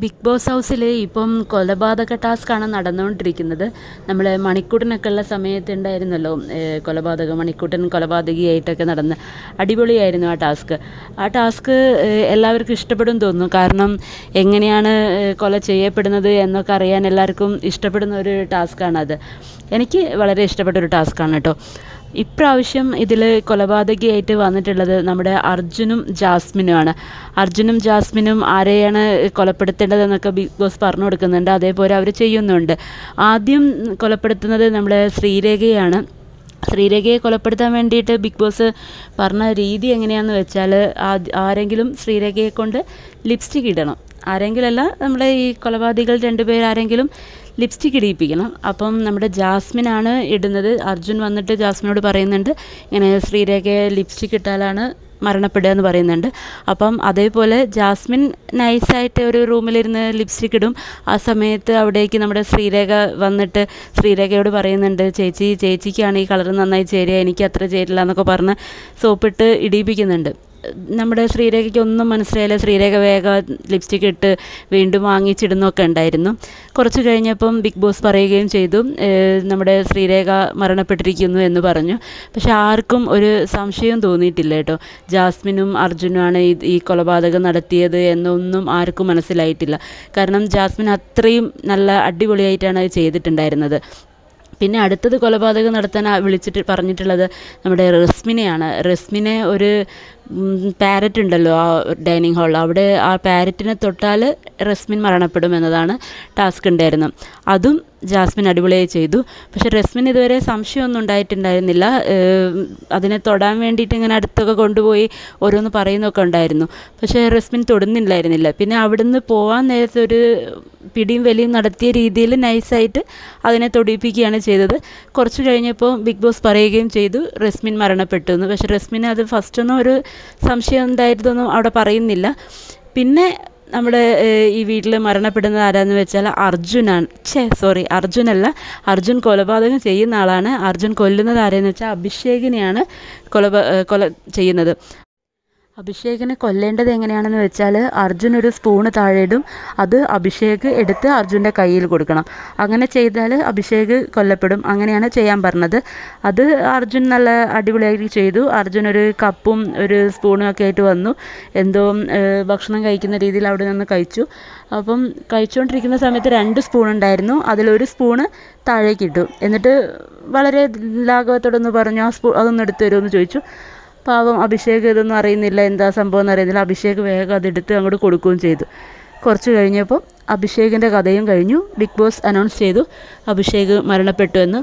Big boss ഹൗസിൽ ഇപ്പം കൊലപാതക ടാസ്ക്കാണ് നടന്നുകൊണ്ടിരിക്കുന്നത്. നമ്മൾ മണിക്കൂട്ടനൊക്കെ ഉള്ള സമയത്തുണ്ടായിരുന്നല്ലോ കൊലപാതകം, മണിക്കൂട്ടൻ കൊലപാതകിയായിട്ടൊക്കെ നടന്ന് അടിപൊളിയായിരുന്നു ആ ടാസ്ക് എല്ലാവർക്കും ഇഷ്ടപ്പെടും തോന്നുന്നു. കാരണം എങ്ങനെയാണ് കൊല ചെയ്യപ്പെടുന്നത് എന്നൊക്കെ അറിയാൻ എല്ലാവർക്കും ഇഷ്ടപ്പെടുന്ന ഒരു ടാസ്ക്കാണത്. എനിക്ക് വളരെ ഇഷ്ടപ്പെട്ടൊരു ടാസ്ക്കാണ് കേട്ടോ. ഇപ്രാവശ്യം ഇതിൽ കൊലപാതകിയായിട്ട് വന്നിട്ടുള്ളത് നമ്മുടെ അർജുനും ജാസ്മിനുമാണ്. അർജുനും ജാസ്മിനും ആരെയാണ് കൊലപ്പെടുത്തേണ്ടതെന്നൊക്കെ ബിഗ് ബോസ് പറഞ്ഞു കൊടുക്കുന്നുണ്ട്. അതേപോലെ അവർ ചെയ്യുന്നുണ്ട്. ആദ്യം കൊലപ്പെടുത്തുന്നത് നമ്മുടെ ശ്രീരേഖയാണ്. ശ്രീരേഖയെ കൊലപ്പെടുത്താൻ വേണ്ടിയിട്ട് ബിഗ് ബോസ് പറഞ്ഞ രീതി എങ്ങനെയാണെന്ന് വെച്ചാൽ ആരെങ്കിലും ശ്രീരേഖയെ കൊണ്ട് ലിപ്സ്റ്റിക് ഇടണം. ആരെങ്കിലല്ല, നമ്മുടെ ഈ കൊലപാതകികൾ രണ്ടുപേരാരെങ്കിലും ലിപ്സ്റ്റിക് ഇടിയിപ്പിക്കണം. അപ്പം നമ്മുടെ ജാസ്മിനാണ് ഇടുന്നത്. അർജുൻ വന്നിട്ട് ജാസ്മിനോട് പറയുന്നുണ്ട് ഇങ്ങനെ ശ്രീരേഖയെ ലിപ്സ്റ്റിക് ഇട്ടാലാണ് മരണപ്പെടുക എന്ന് പറയുന്നുണ്ട്. അപ്പം അതേപോലെ ജാസ്മിൻ നൈസായിട്ട് ഒരു റൂമിലിരുന്ന് ലിപ്സ്റ്റിക് ഇടും. ആ സമയത്ത് അവിടേക്ക് നമ്മുടെ ശ്രീരേഖ വന്നിട്ട് ശ്രീരേഖയോട് പറയുന്നുണ്ട്, ചേച്ചിക്കാണ് ഈ കളർ നന്നായി ചേരുക, എനിക്ക് അത്ര ചേരില്ല എന്നൊക്കെ പറഞ്ഞ് സോപ്പിട്ട് ഇടിയിപ്പിക്കുന്നുണ്ട്. നമ്മുടെ ശ്രീരേഖയ്ക്ക് ഒന്നും മനസ്സിലായില്ല. ശ്രീരേഖ വേഗം ലിപ്സ്റ്റിക് ഇട്ട് വീണ്ടും വാങ്ങിച്ചിടുന്നൊക്കെ ഉണ്ടായിരുന്നു. കുറച്ച് കഴിഞ്ഞപ്പം ബിഗ് ബോസ് പറയുകയും ചെയ്തു നമ്മുടെ ശ്രീരേഖ മരണപ്പെട്ടിരിക്കുന്നു എന്ന് പറഞ്ഞു. പക്ഷെ ആർക്കും ഒരു സംശയം തോന്നിയിട്ടില്ല കേട്ടോ. ജാസ്മിനും അർജുനുമാണ് ഈ കൊലപാതകം നടത്തിയത് എന്നൊന്നും ആർക്കും മനസ്സിലായിട്ടില്ല. കാരണം ജാസ്മിൻ അത്രയും നല്ല അടിപൊളിയായിട്ടാണ് അത് ചെയ്തിട്ടുണ്ടായിരുന്നത്. പിന്നെ അടുത്തത് കൊലപാതകം നടത്താൻ പറഞ്ഞിട്ടുള്ളത് നമ്മുടെ റസ്മിനെയാണ്. റസ്മിനെ ഒരു പാരറ്റ് ഉണ്ടല്ലോ ആ ഡൈനിങ് ഹാളിൽ, അവിടെ ആ പാരറ്റിനെ തൊട്ടാൽ റസ്മിൻ മരണപ്പെടും എന്നതാണ് ടാസ്ക് ഉണ്ടായിരുന്നത്. അതും ജാസ്മിൻ അടിപൊളിയായി ചെയ്തു. പക്ഷെ റസ്മിൻ ഇതുവരെ സംശയമൊന്നും ഉണ്ടായിട്ടുണ്ടായിരുന്നില്ല. അതിനെ തൊടാൻ വേണ്ടിയിട്ട് ഇങ്ങനെ അടുത്തൊക്കെ കൊണ്ടുപോയി ഓരോന്ന് പറയുന്നൊക്കെ ഉണ്ടായിരുന്നു. പക്ഷേ റസ്മിൻ തൊടുന്നില്ലായിരുന്നില്ല. പിന്നെ അവിടുന്ന് പോകാൻ നേരത്തെ ഒരു പിടിയും വലിയും നടത്തിയ രീതിയിൽ നൈസായിട്ട് അതിനെ തൊടിയിപ്പിക്കുകയാണ് ചെയ്തത്. കുറച്ച് കഴിഞ്ഞപ്പോൾ ബിഗ് ബോസ് പറയുകയും ചെയ്തു റസ്മിൻ മരണപ്പെട്ടു എന്ന്. പക്ഷേ റസ്മിന് അത് ഫസ്റ്റൊന്നും ഒരു സംശയം ഉണ്ടായിരുന്നൊന്നും അവിടെ പറയുന്നില്ല. പിന്നെ നമ്മുടെ ഈ വീട്ടിൽ മരണപ്പെടുന്നത് ആരാന്ന് വെച്ചാൽ അർജുനാണ്. അർജുനല്ല, അർജുൻ കൊലപാതകം ചെയ്യുന്ന ആളാണ്. അർജുൻ കൊല്ലുന്നത് ആരെന്ന് വെച്ചാൽ അഭിഷേകിനെയാണ് കൊല ചെയ്യുന്നത്. അഭിഷേകിനെ കൊല്ലേണ്ടത് എങ്ങനെയാണെന്ന് വെച്ചാൽ അർജുൻ ഒരു സ്പൂണ് താഴെയിടും, അത് അഭിഷേക് എടുത്ത് അർജുൻ്റെ കയ്യിൽ കൊടുക്കണം. അങ്ങനെ ചെയ്താൽ അഭിഷേക് കൊല്ലപ്പെടും. അങ്ങനെയാണ് ചെയ്യാൻ പറഞ്ഞത്. അത് അർജുൻ നല്ല അടിപൊളിയായിട്ട് ചെയ്തു. അർജുൻ ഒരു കപ്പും ഒരു സ്പൂണും ഒക്കെ ആയിട്ട് വന്നു. എന്തോ ഭക്ഷണം കഴിക്കുന്ന രീതിയിൽ അവിടെ നിന്ന് കഴിച്ചു. അപ്പം കഴിച്ചുകൊണ്ടിരിക്കുന്ന സമയത്ത് 2 സ്പൂൺ ഉണ്ടായിരുന്നു. അതിലൊരു സ്പൂണ് താഴേക്ക് ഇട്ടു. എന്നിട്ട് വളരെ ലാഘവത്തോടൊന്ന് പറഞ്ഞു അതൊന്ന് എടുത്ത് തരുമെന്ന് ചോദിച്ചു. പാവം അഭിഷേക് ഇതൊന്നും അറിയുന്നില്ല, എന്താ സംഭവം എന്നറിയുന്നില്ല. അഭിഷേക് വേഗം അതെടുത്ത് അങ്ങോട്ട് കൊടുക്കുകയും ചെയ്തു. കുറച്ച് കഴിഞ്ഞപ്പോൾ അഭിഷേകിൻ്റെ കഥയും കഴിഞ്ഞു. ബിഗ് ബോസ് അനൗൺസ് ചെയ്തു അഭിഷേക് മരണപ്പെട്ടു എന്ന്.